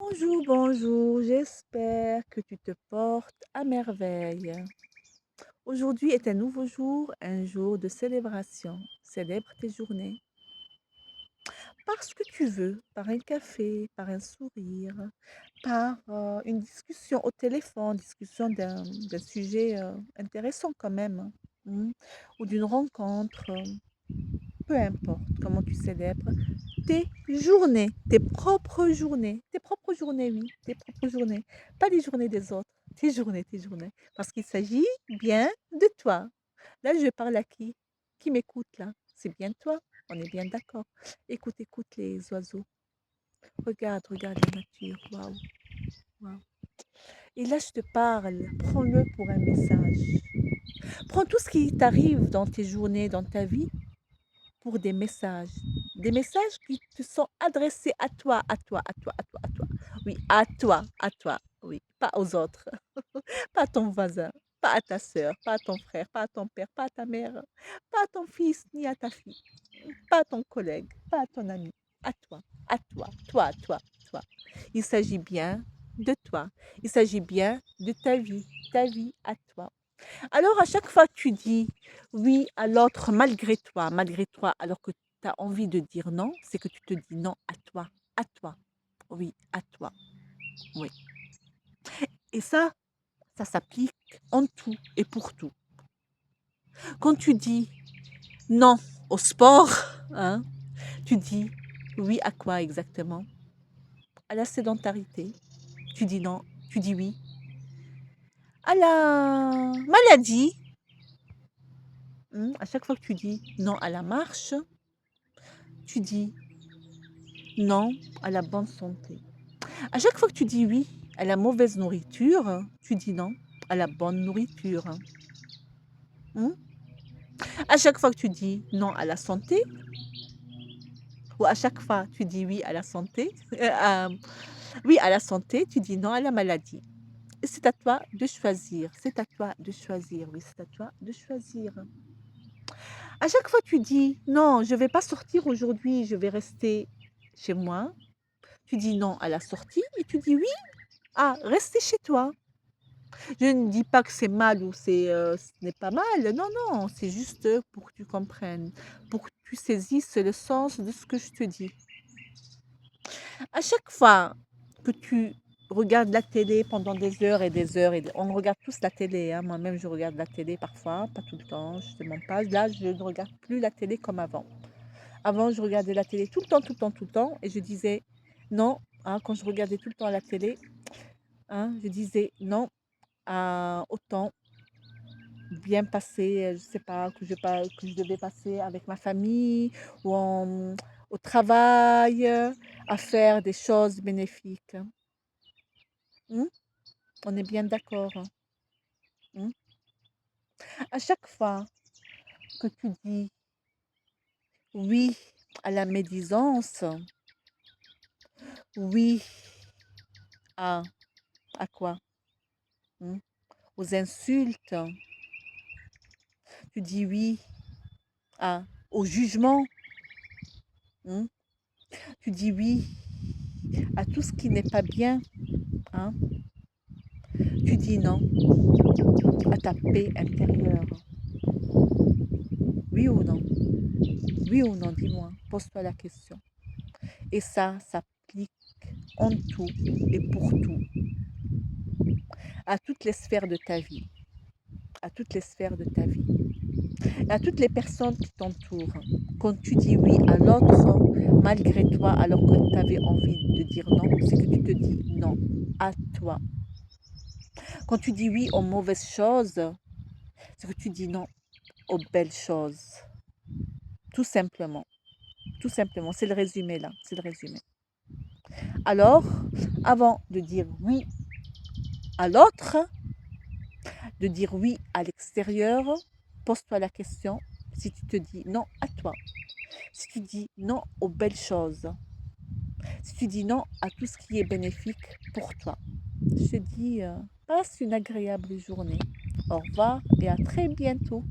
Bonjour, bonjour, j'espère que tu te portes à merveille. Aujourd'hui est un nouveau jour, un jour de célébration. Célèbre tes journées. Parce que tu veux, par un café, par un sourire, par une discussion au téléphone, discussion d'un sujet intéressant quand même, hein, ou d'une rencontre, peu importe comment tu célèbres, tes propres journées, oui, tes propres journées, pas les journées des autres, tes journées, parce qu'il s'agit bien de toi. Là, je parle à qui? Qui m'écoute là? C'est bien toi, on est bien d'accord. Écoute, écoute les oiseaux, regarde, regarde la nature, waouh, waouh. Et là, je te parle, prends-le pour un message. Prends tout ce qui t'arrive dans tes journées, dans ta vie, pour des messages. Des messages qui te sont adressés à toi, à toi, à toi, à toi, à toi. Oui, à toi, oui, pas aux autres, pas à ton voisin, pas à ta sœur, pas à ton frère, pas à ton père, pas à ta mère, pas à ton fils ni à ta fille, pas à ton collègue, pas à ton ami, à toi, toi, toi, toi. Il s'agit bien de toi. Il s'agit bien de ta vie à toi. Alors, à chaque fois que tu dis oui à l'autre malgré toi, alors que tu as envie de dire non, c'est que tu te dis non à toi, oui, à toi, oui. Et ça s'applique en tout et pour tout. Quand tu dis non au sport, hein, tu dis oui à quoi exactement? À la sédentarité. Tu dis non, tu dis oui. À la maladie. À chaque fois que tu dis non à la marche, tu dis non à la bonne santé. À chaque fois que tu dis oui à la mauvaise nourriture, tu dis non à la bonne nourriture. Mmh. À chaque fois que tu dis non à la santé, ou à chaque fois tu dis oui à la santé, oui à la santé, tu dis non à la maladie. Et c'est à toi de choisir, c'est à toi de choisir, oui, c'est à toi de choisir. À chaque fois tu dis: «Non, je ne vais pas sortir aujourd'hui, je vais rester chez moi». Tu dis non à la sortie et tu dis oui à rester chez toi. Je ne dis pas que c'est mal ou ce n'est pas mal. Non, non, c'est juste pour que tu comprennes, pour que tu saisisses le sens de ce que je te dis. À chaque fois que tu regardes la télé pendant des heures et des heures, on regarde tous la télé, hein, moi-même je regarde la télé parfois, pas tout le temps, je ne te mens pas. Là, je ne regarde plus la télé comme avant. Avant, je regardais la télé tout le temps, tout le temps, tout le temps, et je disais non, hein, quand je regardais tout le temps la télé, hein, je disais non à autant bien passer, je sais pas, que je devais passer avec ma famille ou au travail, à faire des choses bénéfiques. Mmh? On est bien d'accord, hein? Mmh? À chaque fois que tu dis oui à la médisance, oui à quoi? Mmh? Aux insultes, tu dis oui à au jugement, mmh? Tu dis oui à tout ce qui n'est pas bien, hein? Tu dis non à ta paix intérieure. Oui ou non? Oui ou non? Dis-moi. Pose-toi la question. Et ça s'applique en tout et pour tout, à toutes les sphères de ta vie, à toutes les sphères de ta vie, à toutes les personnes qui t'entourent. Quand tu dis oui à l'autre, malgré toi, alors que tu avais envie de dire non, c'est que tu te dis non à toi. Quand tu dis oui aux mauvaises choses, c'est que tu dis non aux belles choses. Tout simplement. Tout simplement. C'est le résumé là. C'est le résumé. Alors, avant de dire oui à l'autre, de dire oui à l'extérieur, pose-toi la question si tu te dis non à toi, si tu dis non aux belles choses, si tu dis non à tout ce qui est bénéfique pour toi. Je te dis, passe une agréable journée. Au revoir et à très bientôt.